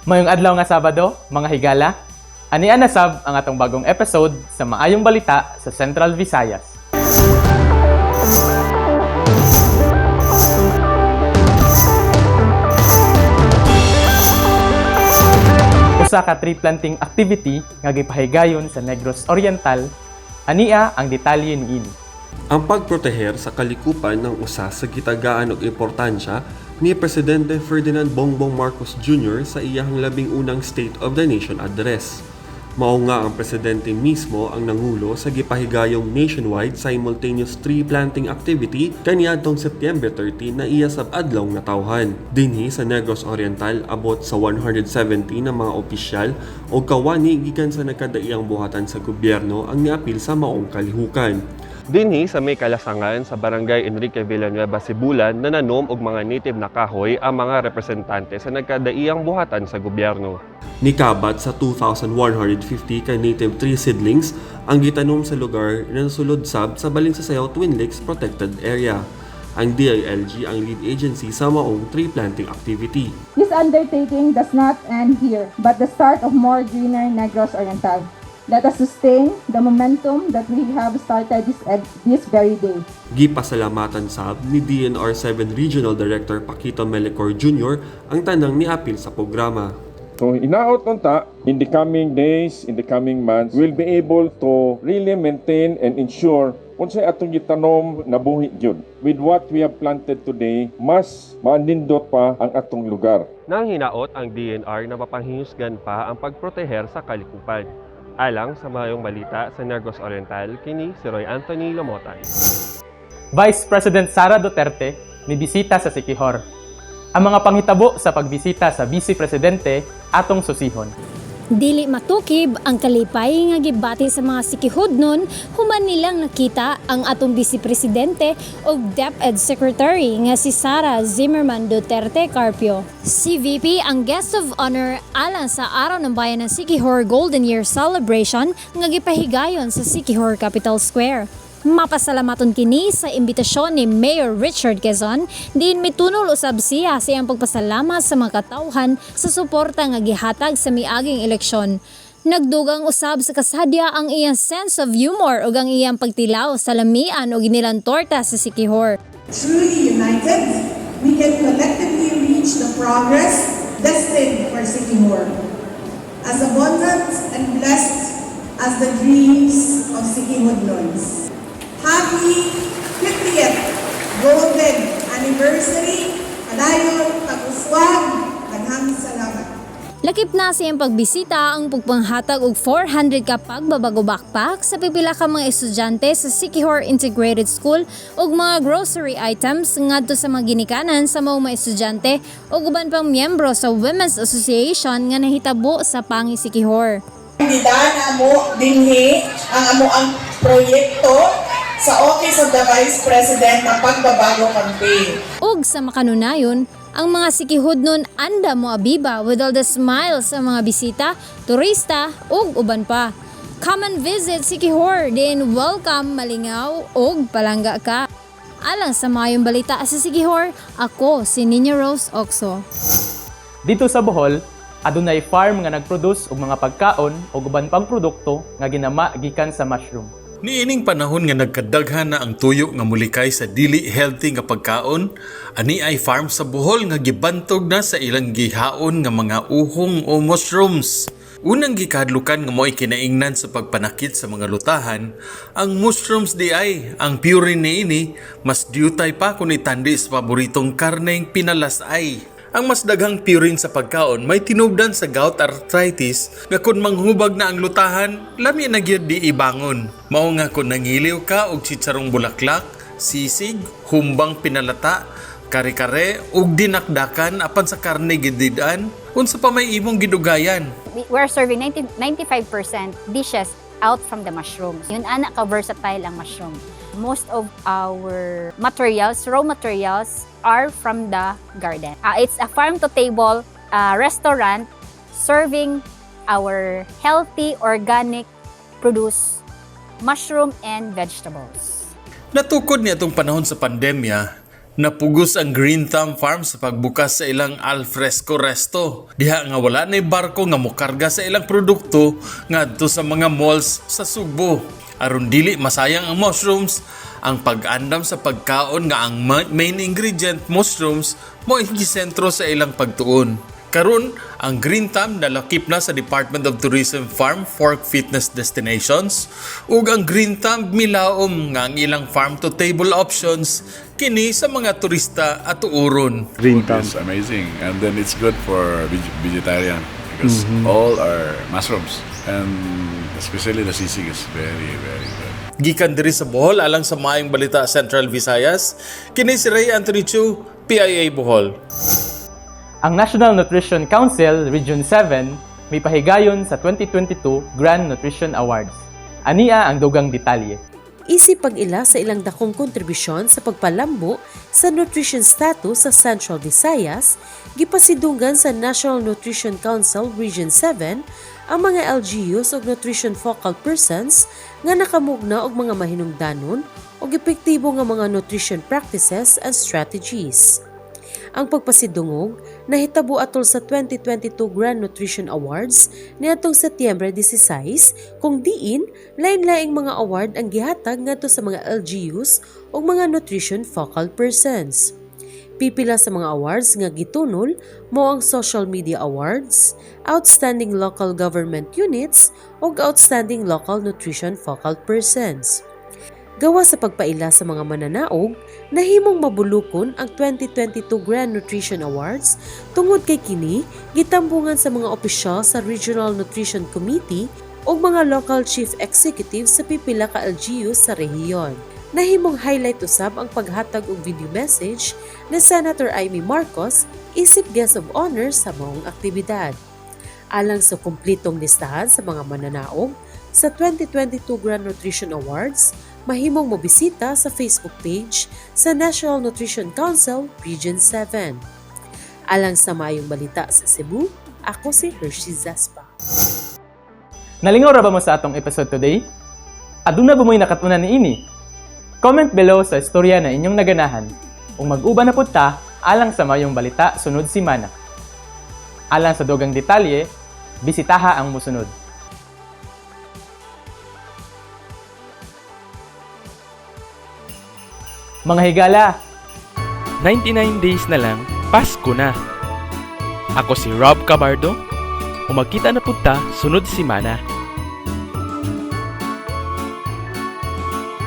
Mayong adlaw nga Sabado, mga higala. Ani anasab ang atong bagong episode sa Maayong Balita sa Central Visayas. Usa ka tree planting activity nga gipahigayon sa Negros Oriental, ania ang detalye niini. Ang pagproteher sa kalikupan ng usa sa gitagaan og importansya ni Presidente Ferdinand Bongbong Marcos Jr. sa iyahang labing unang State of the Nation address. Mao nga ang presidente mismo ang nangulo sa gipahigayong nationwide simultaneous tree planting activity kaniadtong September 13 na iya sab adlawng natawhan. Dinhi sa Negros Oriental abot sa 170 na mga opisyal o kawani gikan sa nagkadaiyang buhatan sa gobyerno ang niapil sa maong kalihukan. Dinhi sa may kalasangan sa Barangay Enrique Villanueva, Sibulan, nananom og mga native na kahoy ang mga representante sa nagkadaiyang buhatan sa gobyerno. Nikabat sa 2,150 ka native tree seedlings ang gitanom sa lugar na nasulod sab sa Balinsasayaw Twin Lakes Protected Area. Ang DILG ang lead agency sa maong tree planting activity. This undertaking does not end here, but the start of more greener Negros Oriental. Let us sustain the momentum that we have started this very day. Gipasalamatan sab ni DNR 7 Regional Director Paquito Melecor Jr. ang tanang niapil sa programa. So inaot unta, in the coming days, in the coming months, we'll be able to really maintain and ensure unsay atong gitanom na buhi gyud. With what we have planted today, mas maanindot pa ang atong lugar. Nang hinaot ang DNR na mapanghihusgan pa ang pagproteher sa kalikupan. Alang sa Maayong Balita sa Negros Oriental, kini si Roy Anthony Lamotan. Vice President Sara Duterte nibisita sa Siquijor. Ang mga panghitabo sa pagbisita sa Vice Presidente atong susihon. Dili matukib ang kalipay nga gibati sa mga Siquijodnon human nilang nakita ang atong Vice Presidente o DepEd Secretary nga si Sara Zimmerman Duterte Carpio. Si VP ang guest of honor alang sa Araw ng Bayan ng Siquijor Golden Year Celebration nga gipahigayon sa Siquijor Capital Square. Mapasalamaton kini sa imbitasyon ni Mayor Richard Quezon, din mitunol usab siya sa iyang pagpasalamat sa mga katawhan sa suporta nga gihatag sa miaging eleksyon. Nagdugang usab sa kasadya ang iyang sense of humor ug ang iyang pagtilaw sa lamian o ginilang torta sa Siquijor. Truly united, we can collectively reach the progress destined for Siquijor. As abundant and blessed as the dreams of Siquijodnons. Happy 50th Golden Anniversary! Padayon, pag-uswag, daghang salamat. Lakip na siyang pagbisita ang pagpanghatag og 400 ka pagbabago backpack sa pipila ka mga estudyante sa Siquijor Integrated School ug mga grocery items ngadto sa mga ginikanan sa mga estudyante ug uban pang miyembro sa Women's Association nga nahitabo sa Pangi Siquijor. Dindan amo dinhi ang proyekto sa Office of the Vice President na pagbabago campaign. Ug sa makanunayon, ang mga Siquijodnon anda mo abiba with all the smiles sa mga bisita, turista ug uban pa. Come and visit Siquijor, din welcome malingaw ug palangga ka. Alang sa Maayong Balita sa Siquijor, ako si Nina Rose Oxo. Dito sa Bohol, adunay farm nga nagproduce og mga pagkaon ug uban pang produkto nga ginama gikan sa mushroom. Niining panahon nga nagkadaghan na ang tuyo nga mulikay sa dili healthy nga pagkaon, ani ay farm sa Bohol nga gibantog na sa ilang gihaon nga mga uhong o mushrooms. Unang gikadlukan nga mo'y kinaingnan sa pagpanakit sa mga lutahan, ang mushrooms di ay, ang purine niini, mas diutay pa kung itandi sa paboritong karneng pinalasay. Ang mas daghang purine sa pagkaon may tinubdan sa gout arthritis nga kung manghubag na ang lutahan, lami na gyud di ibangon. Mao nga kung nangiliw ka og chicharong bulaklak, sisig, humbang pinalata, kare-kare ug dinakdakan apan sa karne gididan, unsa pa may imong gidugayan. We're serving 95% dishes out from the mushrooms. Yun ana ka versatile ang mushroom. Most of our materials, raw materials, are from the garden. It's a farm-to-table restaurant serving our healthy, organic produce, mushroom and vegetables. Natukod niya itong panahon sa pandemya, Napugos ang Green Thumb Farm sa pagbukas sa ilang alfresco resto. Diha nga wala na barko nga mokarga sa ilang produkto ngadto sa mga malls sa Sugbo. Aron dili masayang ang mushrooms, ang pag-andam sa pagkaon nga ang main ingredient mushrooms mo sentro sa ilang pagtuon. Karon, ang Green Thumb nalakip na sa Department of Tourism Farm Fork Fitness Destinations ug ang Green Thumb milaom nga ang ilang farm-to-table options kini sa mga turista at tuuron. Green Thumb is amazing, and then it's good for vegetarian because all are mushrooms, and especially the sisig is very, very good. Gikan diri sa Bohol alang sa Maayong Balita Central Visayas, kini si Ray Anthony Chu, PIA Bohol. Ang National Nutrition Council Region 7 may pahigayon sa 2022 Grand Nutrition Awards. Ania ang dugang detalye. Isip pag-ila sa ilang dakong kontribusyon sa pagpalambo sa nutrition status sa Central Visayas, gipasidunggan sa National Nutrition Council Region 7 ang mga LGUs o nutrition focal persons nga nakamugna og mga mahinungdanon o epektibo nga mga nutrition practices and strategies. Ang pagpasidungog nahitabo atol sa 2022 Grand Nutrition Awards niadtong Setyembre 16 kung diin lain-laing mga award ang gihatag ngadto sa mga LGUs o mga nutrition focal persons. Pipila sa mga awards nga gitunol mao ang Social Media Awards, Outstanding Local Government Units ug Outstanding Local Nutrition Focal Persons. Gawa sa pagpaila sa mga mananaog, nahimong mabulukon ang 2022 Grand Nutrition Awards tungod kay kini gitambungan sa mga opisyal sa Regional Nutrition Committee o mga local chief executives sa pipila ka LGUs sa rehiyon. Nahimong highlight usab ang paghatag og video message ni Senator Amy Marcos isip guest of honor sa maong aktibidad. Alang sa kumplitong listahan sa mga mananaog sa 2022 Grand Nutrition Awards, mahimong mobisita sa Facebook page sa National Nutrition Council Region 7. Alang sa Maayong Balita sa Cebu, ako si Hershey Zaspa. Nalingaw ra ba mo sa atong episode today? Aduna ba mo'y nakatunan ni ini? Comment below sa istorya na inyong naganahan. Kung mag-uba na pud ta, alang sa Maayong Balita sunod simana. Alang sa dugang detalye, bisitaha ang musunod. Mga higala, 99 days na lang, Pasko na. Ako si Rob Cabardo, umagkita na punta sunod simana.